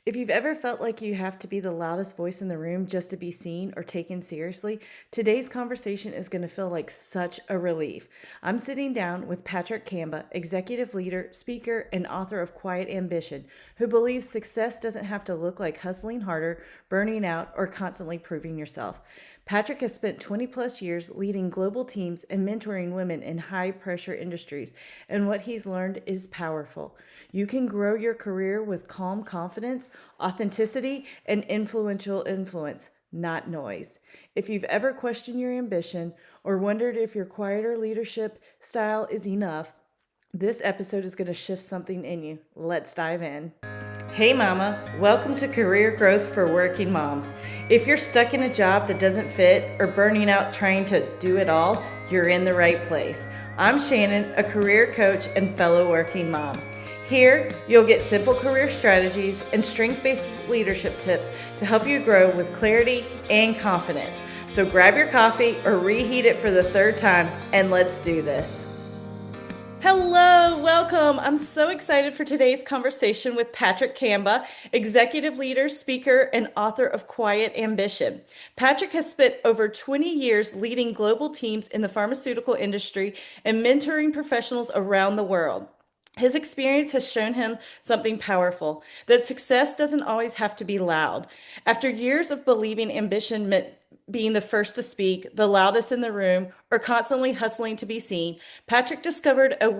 If you've ever felt like you have to be the loudest voice in the room just to be seen or taken seriously, today's conversation is going to feel like such a relief. I'm sitting down with Patrick Kamba, executive leader, speaker, and author of Quiet Ambition, who believes success doesn't have to look like hustling harder, burning out, or constantly proving yourself. Patrick has spent 20 plus years leading global teams and mentoring women in high pressure industries, and what he's learned is powerful. You can grow your career with calm confidence, authenticity, and influential influence, not noise. If you've ever questioned your ambition or wondered if your quieter leadership style is enough, this episode is going to shift something in you. Let's dive in. Hey, Mama, welcome to Career Growth for Working Moms. If you're stuck in a job that doesn't fit or burning out trying to do it all, you're in the right place. I'm Shannon, a career coach and fellow working mom. Here, you'll get simple career strategies and strength-based leadership tips to help you grow with clarity and confidence. So grab your coffee or reheat it for the third time, and let's do this. Hello, welcome. I'm so excited for today's conversation with Patrick Kamba, executive leader, speaker, and author of Quiet Ambition. Patrick has spent over 20 years leading global teams in the pharmaceutical industry and mentoring professionals around the world. His experience has shown him something powerful, that success doesn't always have to be loud. After years of believing ambition meant being the first to speak, the loudest in the room, or constantly hustling to be seen, Patrick discovered a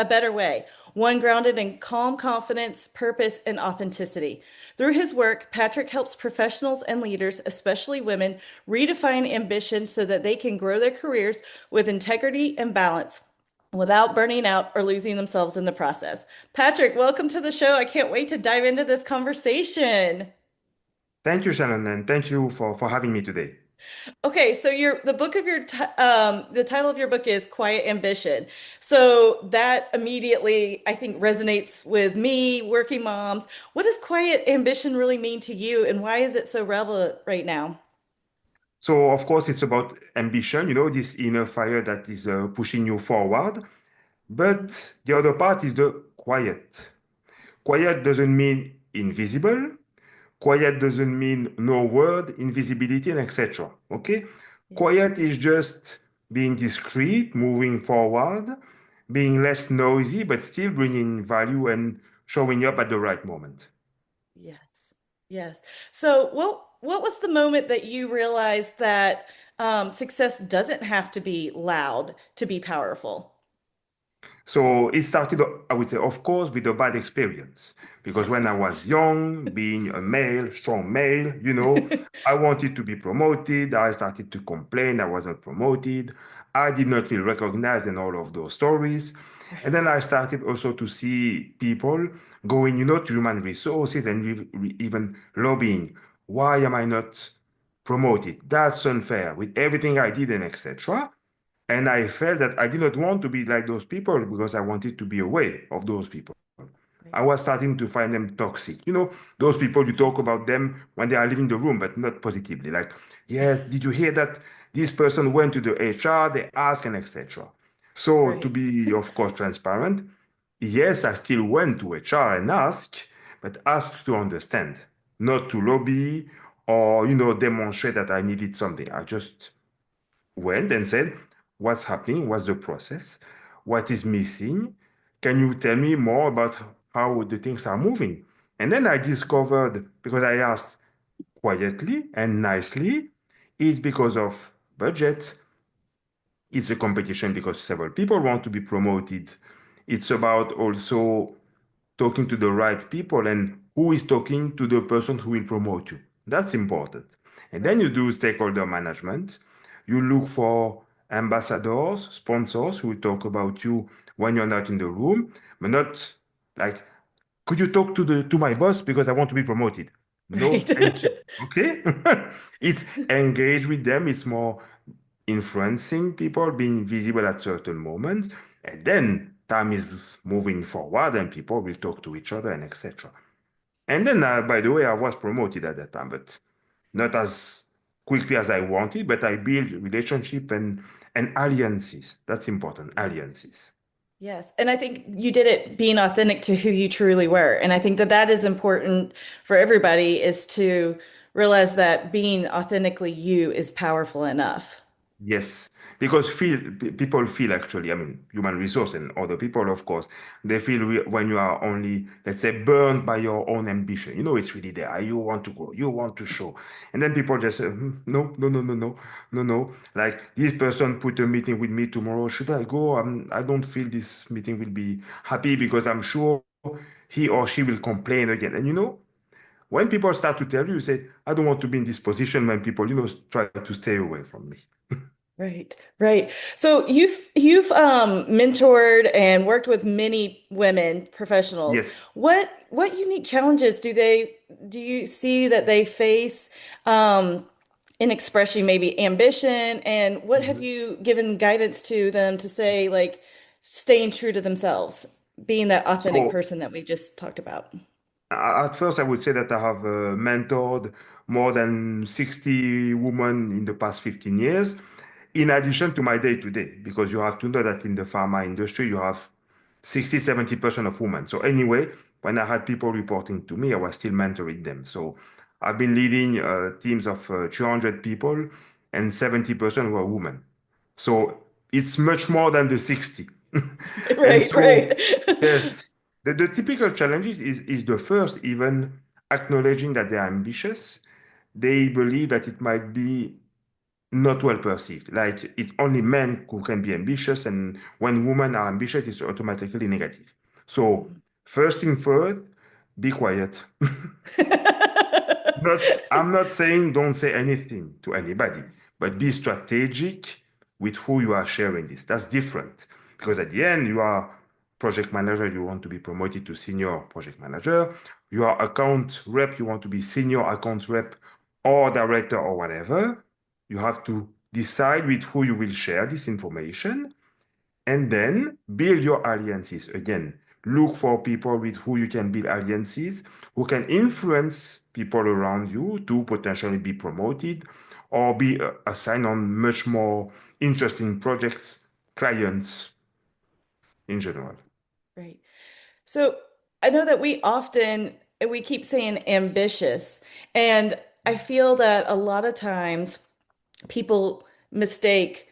better way, one grounded in calm confidence, purpose, and authenticity. Through his work, Patrick helps professionals and leaders, especially women, redefine ambition so that they can grow their careers with integrity and balance without burning out or losing themselves in the process. Patrick, welcome to the show. I can't wait to dive into this conversation. Thank you, Shannon, and thank you for having me today. Okay, so the title of your book is Quiet Ambition. So that immediately, I think, resonates with me, working moms. What does quiet ambition really mean to you, and why is it so relevant right now? So, of course, it's about ambition, this inner fire that is pushing you forward. But the other part is the quiet. Quiet doesn't mean invisible. Quiet doesn't mean no word, invisibility, and etc. Okay? Yeah. Quiet is just being discreet, moving forward, being less noisy, but still bringing value and showing up at the right moment. Yes. Yes. So what was the moment that you realized that success doesn't have to be loud to be powerful? So it started, I would say, of course, with a bad experience. Because when I was young, being a male, strong male, I wanted to be promoted. I started to complain I wasn't promoted. I did not feel recognized in all of those stories. And Right. then I started also to see people going, to human resources and even lobbying. Why am I not promoted? That's unfair with everything I did and etc. And I felt that I did not want to be like those people because I wanted to be away of those people. I Right. was starting to find them toxic. Those people you talk about them when they are leaving the room, but not positively. Like, yes, did you hear that this person went to the HR, they asked, and etc. So to Right. be, of course, transparent, yes, I still went to HR and asked, but asked to understand, not to lobby or, demonstrate that I needed something. I just went and said, what's happening? What's the process? What is missing? Can you tell me more about how the things are moving? And then I discovered, because I asked quietly and nicely, it's because of budget. It's a competition because several people want to be promoted. It's about also talking to the right people and who is talking to the person who will promote you. That's important. And then Right. you do stakeholder management. You look for ambassadors, sponsors who will talk about you when you're not in the room, but not like, could you talk to my boss because I want to be promoted? No, Right. thank you. Okay? It's engage with them. It's more influencing people, being visible at certain moments, and then time is moving forward and people will talk to each other and etc. And then, by the way, I was promoted at that time, but not as quickly as I wanted, but I built relationship and alliances. That's important, Yeah. alliances. Yes. And I think you did it being authentic to who you truly were. And I think that that is important for everybody is to realize that being authentically you is powerful enough. Yes, because people feel actually, I mean, human resource and other people, of course, they feel when you are only, let's say, burned by your own ambition. You know, it's really there. You want to go, you want to show. And then people just say, no, no, no, no, no, no, no. Like this person put a meeting with me tomorrow. Should I go? I don't feel this meeting will be happy because I'm sure he or she will complain again. And you know, when people start to tell you, you say, I don't want to be in this position when people, try to stay away from me. Right, right. So you've mentored and worked with many women professionals. Yes. What unique challenges do you see that they face in expressing maybe ambition, and what have Mhm. you given guidance to them to say like staying true to themselves, being that authentic So person that we just talked about? at first, I would say that I have mentored more than 60 women in the past 15 years, in addition to my day-to-day, because you have to know that in the pharma industry, you have 60, 70% of women. So anyway, when I had people reporting to me, I was still mentoring them. So I've been leading teams of 200 people, and 70% were women. So it's much more than the 60. And Right, so, right. yes, the typical challenges is the first, even acknowledging that they are ambitious. They believe that it might be not well perceived. Like it's only men who can be ambitious, and when women are ambitious, it's automatically negative. So, first thing first, be quiet. I'm not saying don't say anything to anybody, but be strategic with who you are sharing this. That's different because at the end, you are project manager, you want to be promoted to senior project manager. You are account rep, you want to be senior account rep or director or whatever. You have to decide with who you will share this information and then build your alliances. Again, look for people with who you can build alliances, who can influence people around you to potentially be promoted or be assigned on much more interesting projects, clients in general. Right. So I know that we keep saying ambitious, and I feel that a lot of times people mistake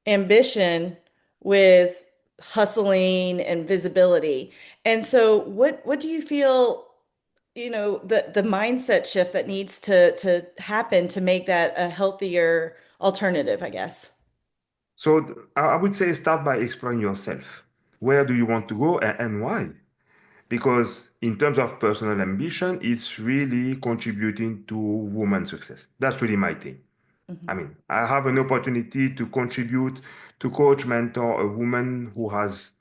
ambition with hustling and visibility. And so what do you feel, the mindset shift that needs to happen to make that a healthier alternative, I guess? So I would say start by exploring yourself. Where do you want to go and why? Because in terms of personal ambition, it's really contributing to women's success. That's really my thing. I Mhm. mean, I have an opportunity to contribute, to coach, mentor a woman who has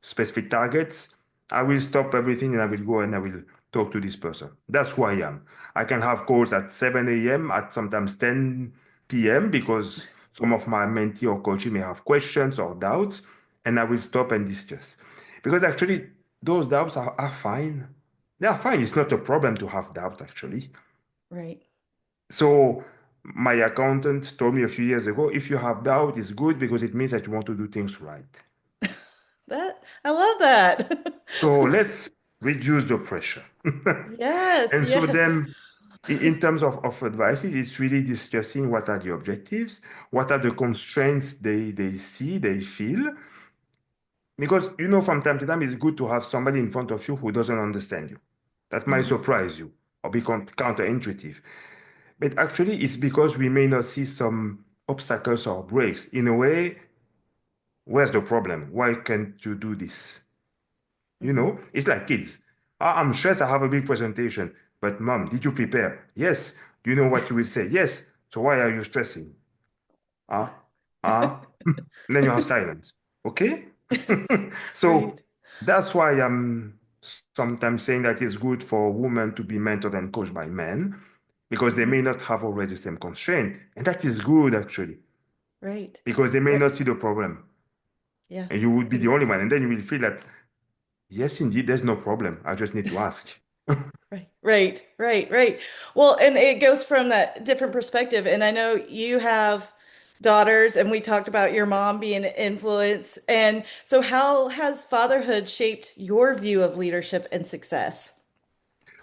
specific targets. I will stop everything and I will go and I will talk to this person. That's who I am. I can have calls at 7 a.m., at sometimes 10 p.m., because some of my mentee or coaches may have questions or doubts, and I will stop and discuss. Because actually, those doubts are fine. They are fine. It's not a problem to have doubts, actually. Right. So my accountant told me a few years ago, if you have doubt, it's good because it means that you want to do things right. That I love that. So let's reduce the pressure. Yes, And so yes. then in terms of advices, it's really discussing what are the objectives, what are the constraints they see, they feel. Because, from time to time, it's good to have somebody in front of you who doesn't understand you. That might Mhm. surprise you or be counterintuitive. But actually, it's because we may not see some obstacles or breaks. In a way, where's the problem? Why can't you do this? Mhm. It's like kids. I'm stressed, I have a big presentation. But mom, did you prepare? Yes. Do you know what you will say? Yes. So why are you stressing? Ah, ah. And then you have silence. Okay? So Right. that's why I'm sometimes saying that it's good for women to be mentored and coached by men because they Mhm. may not have already the same constraint. And that is good actually Right. because they may Right. not see the problem Yeah. and you would be the Ex only one. And then you will feel that, yes, indeed, there's no problem. I just need to ask. Right. Right. Right. Right. Well, and it goes from that different perspective. And I know you have daughters, and we talked about your mom being an influence. And so, how has fatherhood shaped your view of leadership and success?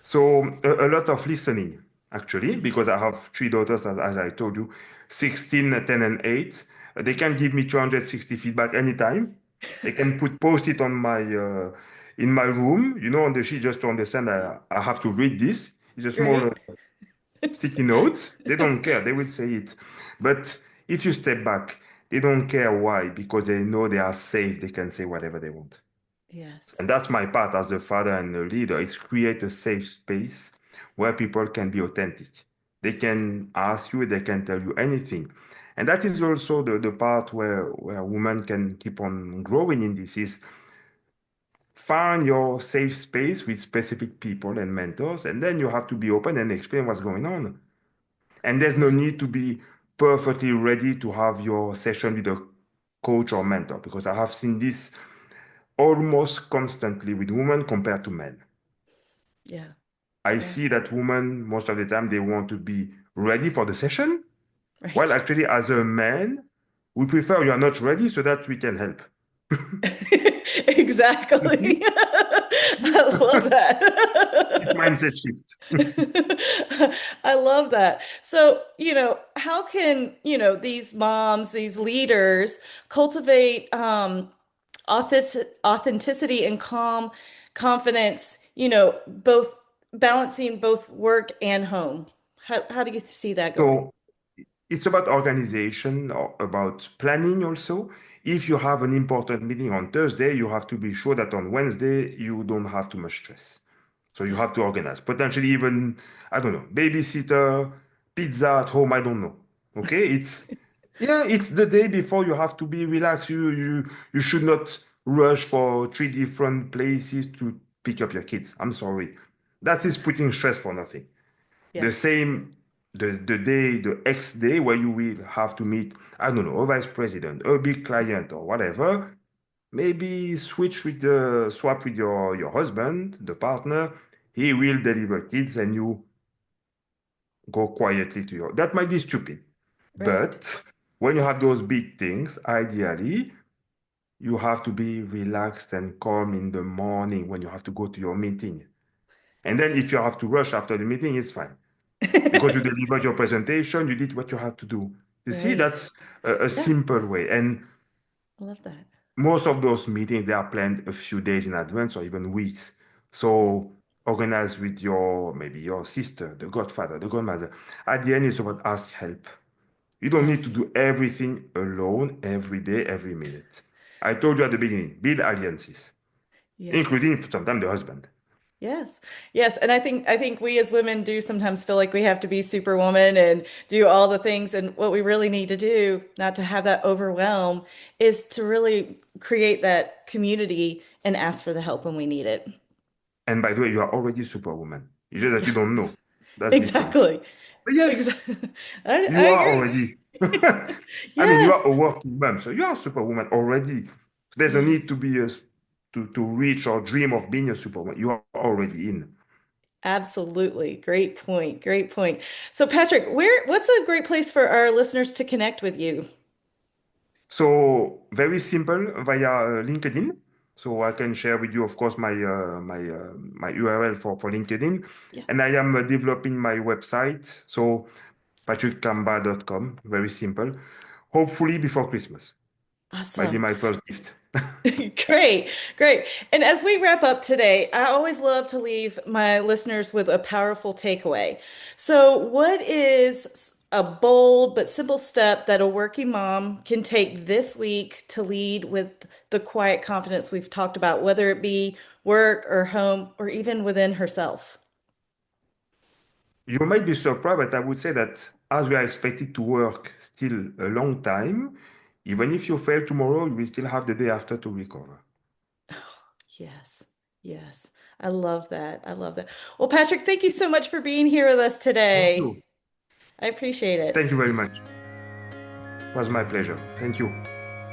So a lot of listening, actually, because I have three daughters, as I told you, 16, 10, and 8. They can give me 260 feedback anytime. They can put post-it on my in my room, on the sheet just to understand I have to read this. It's a small Great. sticky note. They don't care. They will say it. But if you step back, they don't care why, because they know they are safe. They can say whatever they want. Yes. And that's my part as a father and a leader, is create a safe space where people can be authentic. They can ask you, they can tell you anything. And that is also the part where women can keep on growing in this, is find your safe space with specific people and mentors, and then you have to be open and explain what's going on. And there's no Yeah. need to be perfectly ready to have your session with a coach or mentor, because I have seen this almost constantly with women compared to men. Yeah. I Yeah. see that women, most of the time, they want to be ready for the session. Well, Right. actually, as a man, we prefer you are not ready so that we can help. You Exactly. see? I love This that. mindset shift. I love that. So, how can, these moms, these leaders cultivate authenticity and calm confidence, both balancing both work and home? How do you see that going? So it's about organization or about planning also. If you have an important meeting on Thursday, you have to be sure that on Wednesday you don't have too much stress. So you Yeah. have to organize. Potentially even, I don't know, babysitter, pizza at home, I don't know. Okay? It's the day before you have to be relaxed. You should not rush for three different places to pick up your kids. I'm sorry. That is putting stress for nothing. The Yes. same, the X day where you will have to meet, I don't know, a vice president, a big client or whatever, maybe swap with your husband, the partner. He will deliver kids and you go quietly to your. That might be stupid. Right. But when you have those big things, ideally, you have to be relaxed and calm in the morning when you have to go to your meeting. And then if you have to rush after the meeting, it's fine because you delivered your presentation, you did what you had to do. You see, Right. that's a Yeah. simple way. And I love that. most of those meetings, they are planned a few days in advance or even weeks. So organize with maybe your sister, the godfather, the godmother. At the end, it's about ask help. You don't need to Yes. do everything alone every day, every minute. I told you at the beginning, build alliances, Yes. including sometimes the husband. Yes. Yes. And I think we as women do sometimes feel like we have to be superwoman and do all the things. And what we really need to do, not to have that overwhelm, is to really create that community and ask for the help when we need it. And by the way, you are already superwoman. It's just that Yeah, you don't know. That's different. exactly. But yes, Exactly. I you are agree. already. I mean, you Yes. are a working mom, so you are a superwoman already. So there's no need Yes. to be to reach or dream of being a superwoman. You are already in. Absolutely. Great point. Great point. So Patrick, what's a great place for our listeners to connect with you? So very simple via LinkedIn. So I can share with you, of course, my URL for LinkedIn, Yeah. and I am developing my website. So patrickkamba.com. Very simple. Hopefully before Christmas. Might be Awesome. my first gift. Great, great. And as we wrap up today, I always love to leave my listeners with a powerful takeaway. So, what is a bold but simple step that a working mom can take this week to lead with the quiet confidence we've talked about, whether it be work or home or even within herself? You might be surprised, but I would say that as we are expected to work still a long time, even if you fail tomorrow, you will still have the day after to recover. Yes, yes. I love that. I love that. Well, Patrick, thank you so much for being here with us Thank today. you. I appreciate it. Thank you very much. It was my pleasure. Thank you.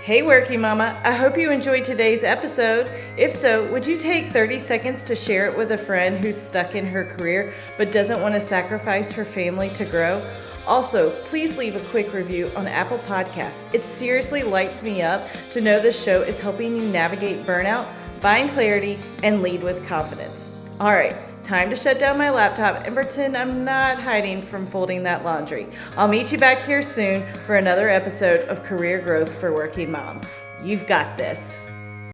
Hey, Working Mama, I hope you enjoyed today's episode. If so, would you take 30 seconds to share it with a friend who's stuck in her career but doesn't want to sacrifice her family to grow? Also, please leave a quick review on Apple Podcasts. It seriously lights me up to know this show is helping you navigate burnout, find clarity, and lead with confidence. All right, time to shut down my laptop and pretend I'm not hiding from folding that laundry. I'll meet you back here soon for another episode of Career Growth for Working Moms. You've got this.